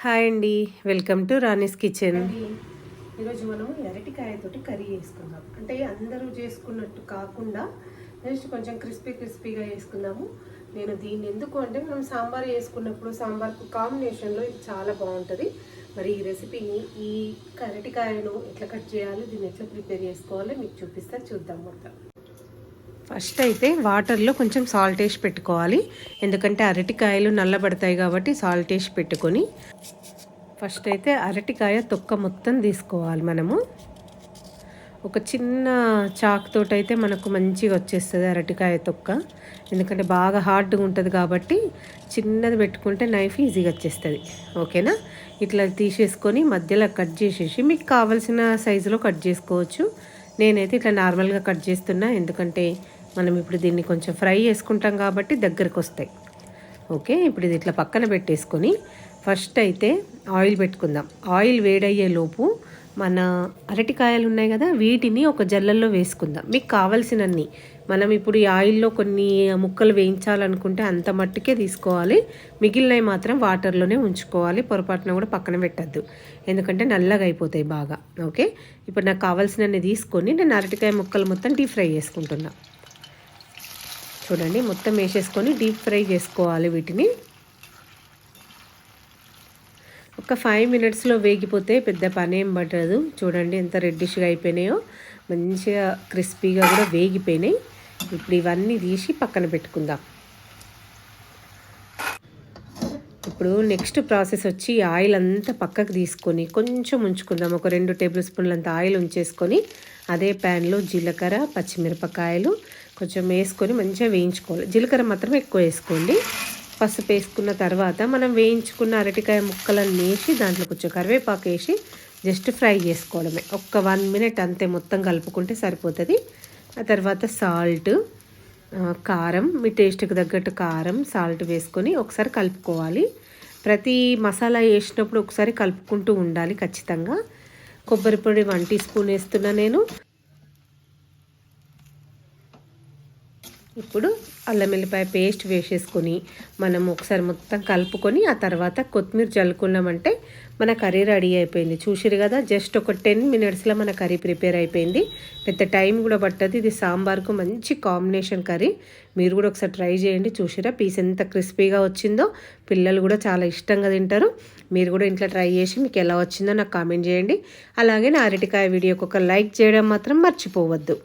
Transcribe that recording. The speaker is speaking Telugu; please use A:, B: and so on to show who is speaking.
A: హాయ్ అండి, వెల్కమ్ టు రాణీస్ కిచెన్.
B: ఈరోజు మనం అరటికాయతోటి కర్రీ చేసుకుందాం. అంటే అందరూ చేసుకున్నట్టు కాకుండా జస్ట్ కొంచెం క్రిస్పీగా చేసుకుందాము. నేను దీన్ని ఎందుకు అంటే మనం సాంబార్ చేసుకున్నప్పుడు సాంబార్కు కాంబినేషన్లో ఇది చాలా బాగుంటుంది. మరి ఈ రెసిపీని ఈ అరటికాయను ఎట్లా కట్ చేయాలి, దీన్ని ఎట్లా ప్రిపేర్ చేసుకోవాలి మీకు చూపిస్తా, చూద్దాం మొత్తం.
A: ఫస్ట్ అయితే వాటర్లో కొంచెం సాల్ట్ వేసి పెట్టుకోవాలి, ఎందుకంటే అరటికాయలు నల్లబడతాయి కాబట్టి సాల్ట్ వేసి పెట్టుకొని ఫస్ట్ అయితే అరటికాయ తొక్క మొత్తం తీసుకోవాలి. మనము ఒక చిన్న చాకుతోటి అయితే మనకు మంచిగా వచ్చేస్తుంది అరటికాయ తొక్క, ఎందుకంటే బాగా హార్డ్గా ఉంటుంది కాబట్టి చిన్నది పెట్టుకుంటే నైఫ్ ఈజీగా వచ్చేస్తుంది. ఓకేనా? ఇట్లా తీసేసుకొని మధ్యలో కట్ చేసేసి మీకు కావాల్సిన సైజులో కట్ చేసుకోవచ్చు. నేనైతే ఇట్లా నార్మల్గా కట్ చేస్తున్నా, ఎందుకంటే మనం ఇప్పుడు దీన్ని కొంచెం ఫ్రై చేసుకుంటాం కాబట్టి దగ్గరకు వస్తాయి. ఓకే, ఇప్పుడు ఇది ఇట్లా పక్కన పెట్టేసుకొని ఫస్ట్ అయితే ఆయిల్ పెట్టుకుందాం. ఆయిల్ వేడయ్యే లోపు మన అరటికాయలు ఉన్నాయి కదా, వీటిని ఒక జల్లల్లో వేసుకుందాం. మీకు కావాల్సినన్ని మనం ఇప్పుడు ఈ ఆయిల్లో కొన్ని ముక్కలు వేయించాలనుకుంటే అంత మట్టుకే తీసుకోవాలి, మిగిలినవి మాత్రం వాటర్లోనే ఉంచుకోవాలి. పొరపాటున కూడా పక్కన పెట్టద్దు, ఎందుకంటే నల్లగా అయిపోతాయి బాగా. ఓకే, ఇప్పుడు నాకు కావాల్సినన్ని తీసుకొని నేను అరటికాయ ముక్కలు మొత్తం డీప్ ఫ్రై చేసుకుంటున్నా. చూడండి, మొత్తం వేసేసుకొని డీప్ ఫ్రై చేసుకోవాలి. వీటిని ఒక 5 మినిట్స్లో వేగిపోతే పెద్ద పని ఏం పట్టదు. చూడండి ఎంత రెడ్డిష్గా అయిపోయినాయో, మంచిగా క్రిస్పీగా కూడా వేగిపోయినాయి. ఇప్పుడు ఇవన్నీ తీసి పక్కన పెట్టుకుందాం. ఇప్పుడు నెక్స్ట్ ప్రాసెస్ వచ్చి ఆయిల్ అంతా పక్కకు తీసుకొని కొంచెం ఉంచుకుందాం. ఒక 2 టేబుల్ స్పూన్లు అంత ఆయిల్ ఉంచేసుకొని అదే ప్యాన్లో జీలకర్ర, పచ్చిమిరపకాయలు కొంచెం వేసుకొని మంచిగా వేయించుకోవాలి. జీలకర్ర మాత్రం ఎక్కువ వేసుకోండి. పసుపు వేసుకున్న తర్వాత మనం వేయించుకున్న అరటికాయ ముక్కలను వేసి దాంట్లో కొంచెం కరివేపాకు వేసి జస్ట్ ఫ్రై చేసుకోవడమే. ఒక్క 1 మినిట్ అంతే, మొత్తం కలుపుకుంటే సరిపోతుంది. ఆ తర్వాత సాల్ట్, కారం, మీ టేస్ట్కి తగ్గట్టు కారం, సాల్ట్ వేసుకొని ఒకసారి కలుపుకోవాలి. ప్రతి మసాలా వేసినప్పుడు ఒకసారి కలుపుకుంటూ ఉండాలి ఖచ్చితంగా. కొబ్బరి పొడి 1 టీ స్పూన్ వేస్తున్నా నేను. ఇప్పుడు అల్లం వెల్లిపాయ పేస్ట్ వేసేసుకొని మనం ఒకసారి మొత్తం కలుపుకొని ఆ తర్వాత కొత్తిమీర చల్లుకున్నామంటే మన కర్రీ రెడీ అయిపోయింది. చూసిరు కదా, జస్ట్ ఒక 10 మినిట్స్లో మన కర్రీ ప్రిపేర్ అయిపోయింది. పెద్ద టైం కూడా పట్టదు. ఇది సాంబార్కు మంచి కాంబినేషన్ కర్రీ. మీరు కూడా ఒకసారి ట్రై చేయండి. చూసిరా పీస్ ఎంత క్రిస్పీగా వచ్చిందో, పిల్లలు కూడా చాలా ఇష్టంగా తింటారు. మీరు కూడా ఇంట్లో ట్రై చేసి మీకు ఎలా వచ్చిందో నాకు కామెంట్ చేయండి. అలాగే నా అరటికాయ వీడియోకి ఒక లైక్ చేయడం మాత్రం మర్చిపోవద్దు.